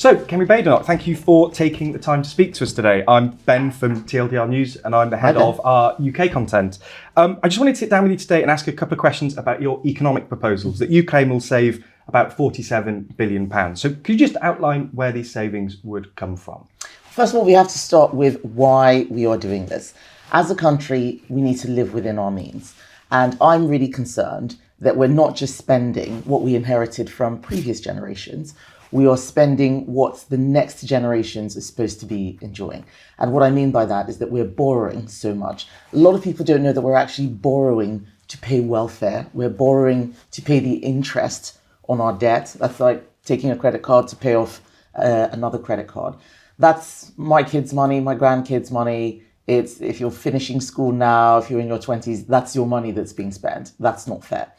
So, Kemi Badenoch, thank you for taking the time to speak to us today. I'm Ben from TLDR News and I'm the head of our UK content. I just wanted to sit down with you today and ask a couple of questions about your economic proposals that you claim will save about £47 billion. So could you just outline where these savings would come from? First of all, we have to start with why we are doing this. As a country, we need to live within our means. And I'm really concerned that we're not just spending what we inherited from previous generations, we are spending what the next generations are supposed to be enjoying. And what I mean by that is that we're borrowing so much. A lot of people don't know that we're actually borrowing to pay welfare. We're borrowing to pay the interest on our debt. That's like taking a credit card to pay off another credit card. That's my kids' money, my grandkids' money. It's if you're finishing school now, if you're in your 20s, that's your money that's being spent. That's not fair.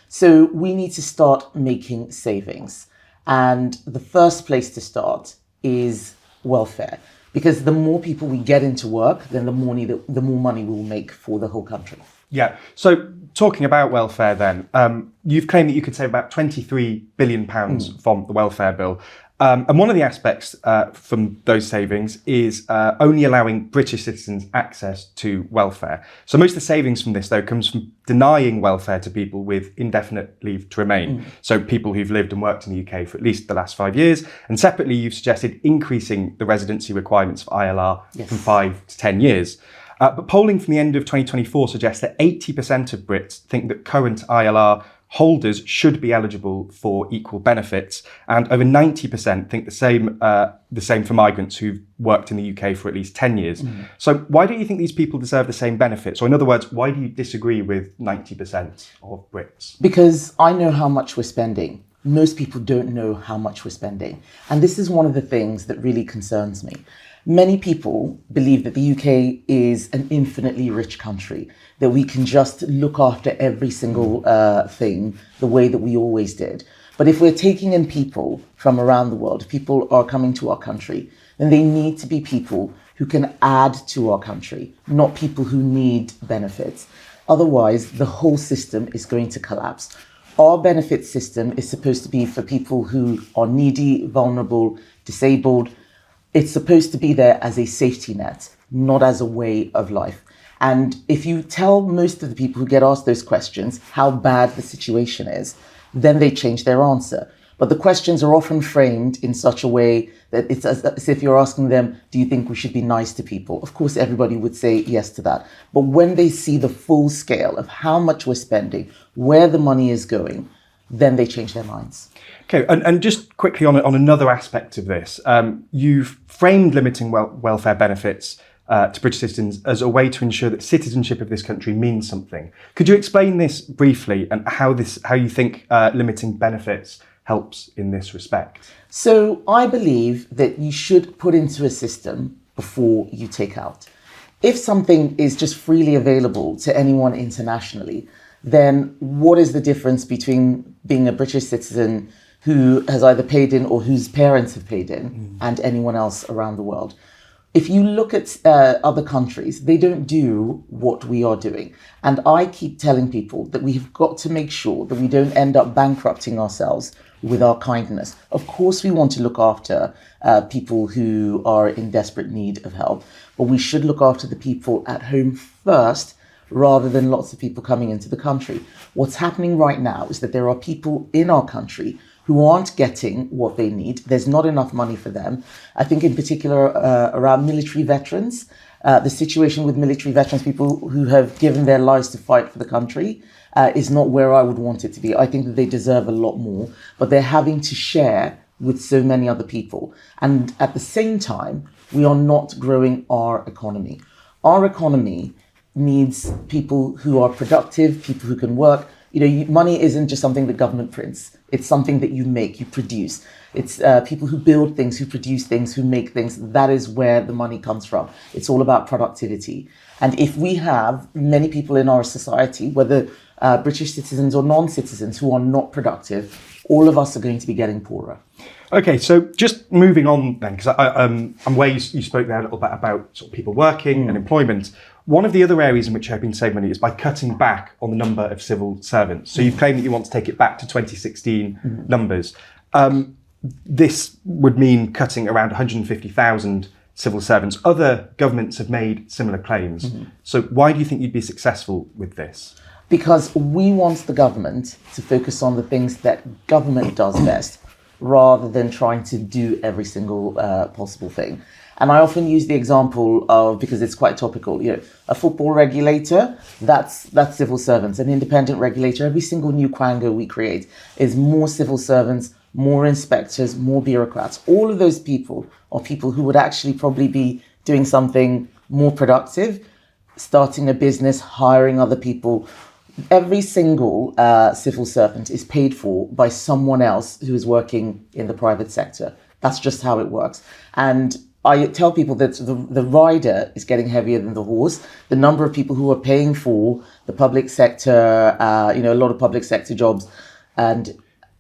So we need to start making savings. And the first place to start is welfare, because the more people we get into work, then the more money we'll make for the whole country. Yeah. So talking about welfare then, you've claimed that you could save about £23 billion from the welfare bill. And one of the aspects from those savings is only allowing British citizens access to welfare. So most of the savings from this, though, comes from denying welfare to people with indefinite leave to remain. So people who've lived and worked in the UK for at least the last 5 years. And separately, you've suggested increasing the residency requirements for ILR from 5 to 10 years. But polling from the end of 2024 suggests that 80% of Brits think that current ILR holders should be eligible for equal benefits, and over 90% think the same for migrants who've worked in the UK for at least 10 years. So why don't you think these people deserve the same benefits? Or in other words, why do you disagree with 90% of Brits? Because I know how much we're spending. Most people don't know how much we're spending. And this is one of the things that really concerns me. Many people believe that the UK is an infinitely rich country, that we can just look after every single thing the way that we always did. But if we're taking in people from around the world, if people are coming to our country, then they need to be people who can add to our country, not people who need benefits. Otherwise, the whole system is going to collapse. Our benefit system is supposed to be for people who are needy, vulnerable, disabled. It's supposed to be there as a safety net, not as a way of life. And if you tell most of the people who get asked those questions how bad the situation is, then they change their answer. But the questions are often framed in such a way that it's as if you're asking them, do you think we should be nice to people? Of course, everybody would say yes to that. But when they see the full scale of how much we're spending, where the money is going, then they change their minds. Okay, and just quickly on another aspect of this, you've framed limiting welfare benefits to British citizens as a way to ensure that citizenship of this country means something. Could you explain this briefly and how you think limiting benefits helps in this respect? So I believe that you should put into a system before you take out. If something is just freely available to anyone internationally, then what is the difference between being a British citizen who has either paid in or whose parents have paid in and anyone else around the world? If you look at other countries, they don't do what we are doing. And I keep telling people that we've got to make sure that we don't end up bankrupting ourselves with our kindness. Of course, we want to look after people who are in desperate need of help, but we should look after the people at home first, rather than lots of people coming into the country. What's happening right now is that there are people in our country who aren't getting what they need. There's not enough money for them. I think in particular around military veterans, the situation with military veterans, people who have given their lives to fight for the country, is not where I would want it to be. I think that they deserve a lot more, but they're having to share with so many other people. And at the same time, we are not growing our economy. Our economy needs people who are productive, people who can work. Money isn't just something that government prints. It's something that you make, you produce. It's people who build things, who produce things, who make things. That is where the money comes from. It's all about productivity. And if we have many people in our society, whether British citizens or non-citizens, who are not productive, all of us are going to be getting poorer. Okay, so just moving on then, because I'm aware you spoke there a little bit about sort of people working and employment. One of the other areas in which you've been saving money is by cutting back on the number of civil servants. So you've claimed that you want to take it back to 2016 numbers. this would mean cutting around 150,000 civil servants. Other governments have made similar claims. So why do you think you'd be successful with this? Because we want the government to focus on the things that government does best, rather than trying to do every single possible thing. And I often use the example of, because it's quite topical, a football regulator, that's civil servants. An independent regulator, every single new quango we create is more civil servants, more inspectors, more bureaucrats. All of those people are people who would actually probably be doing something more productive, starting a business, hiring other people. Every single civil servant is paid for by someone else who is working in the private sector. That's just how it works. And I tell people that the rider is getting heavier than the horse. The number of people who are paying for the public sector, a lot of public sector jobs and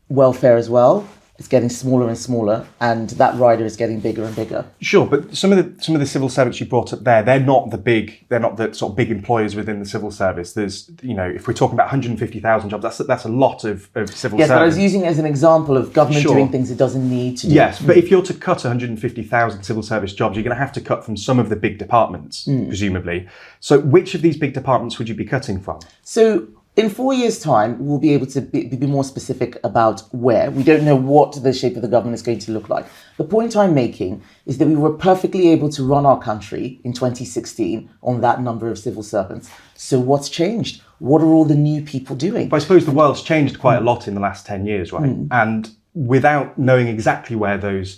welfare as well, is getting smaller and smaller, and that rider is getting bigger and bigger. Sure, but some of the civil servants you brought up there, they're not the sort of big employers within the civil service. There's, if we're talking about 150,000 jobs, that's a lot of civil servants. Yes, but I was using it as an example of government doing things it doesn't need to do. Yes, but if you're to cut 150,000 civil service jobs, you're going to have to cut from some of the big departments, presumably. So which of these big departments would you be cutting from? So in 4 years' time, we'll be able to be more specific about where. We don't know what the shape of the government is going to look like. The point I'm making is that we were perfectly able to run our country in 2016 on that number of civil servants. So what's changed? What are all the new people doing? But I suppose the world's changed quite a lot in the last 10 years, right? And without knowing exactly where those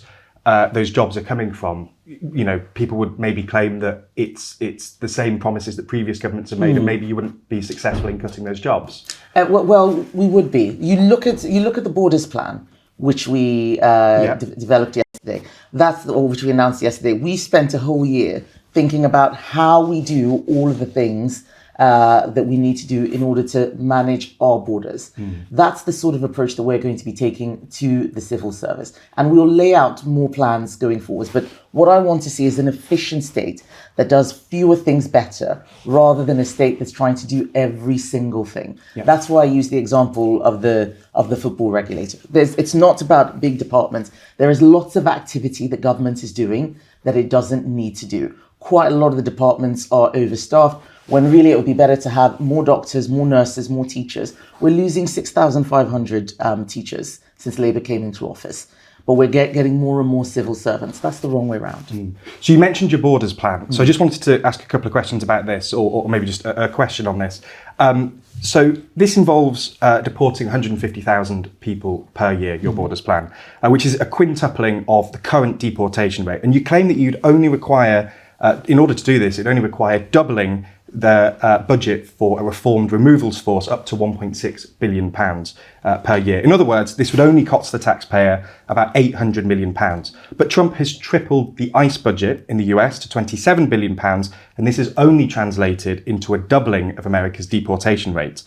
jobs are coming from, people would maybe claim that it's the same promises that previous governments have made, and maybe you wouldn't be successful in cutting those jobs. Well, we would be. You look at the Borders Plan, which we developed yesterday. Which we announced yesterday. We spent a whole year thinking about how we do all of the things that we need to do in order to manage our borders. That's the sort of approach that we're going to be taking to the civil service. And we'll lay out more plans going forwards. But what I want to see is an efficient state that does fewer things better, rather than a state that's trying to do every single thing. Yeah. That's why I use the example of the football regulator. It's not about big departments. There is lots of activity that government is doing that it doesn't need to do. Quite a lot of the departments are overstaffed, when really it would be better to have more doctors, more nurses, more teachers. We're losing 6,500 teachers since Labour came into office, but we're getting more and more civil servants. That's the wrong way around. So you mentioned your borders plan. So I just wanted to ask a couple of questions about this, or maybe just a question on this. So this involves deporting 150,000 people per year, your borders plan, which is a quintupling of the current deportation rate. And you claim that you'd only require, in order to do this, it'd only require doubling the budget for a reformed removals force up to £1.6 billion per year. In other words, this would only cost the taxpayer about £800 million. But Trump has tripled the ICE budget in the US to £27 billion, and this has only translated into a doubling of America's deportation rate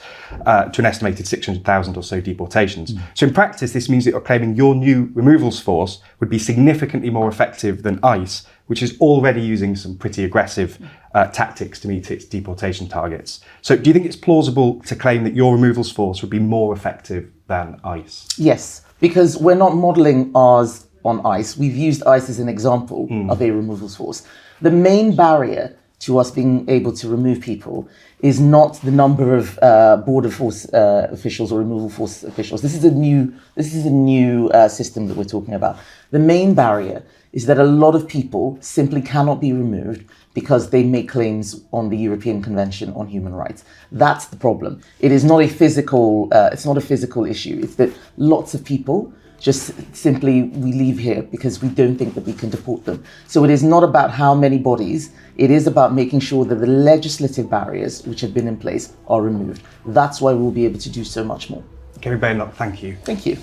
to an estimated 600,000 or so deportations. So in practice, this means that you're claiming your new removals force would be significantly more effective than ICE, which is already using some pretty aggressive tactics to meet its deportation targets. So do you think it's plausible to claim that your removals force would be more effective than ICE? Yes, because we're not modelling ours on ICE. We've used ICE as an example of a removals force. The main barrier to us being able to remove people is not the number of border force officials or removal force officials. This is a new system that we're talking about. The main barrier is that a lot of people simply cannot be removed because they make claims on the European Convention on Human Rights. That's the problem. It is not a physical. It's not a physical issue. It's that lots of people just simply we leave here because we don't think that we can deport them. So it is not about how many bodies. It is about making sure that the legislative barriers which have been in place are removed. That's why we'll be able to do so much more. Kemi Badenoch, thank you. Thank you.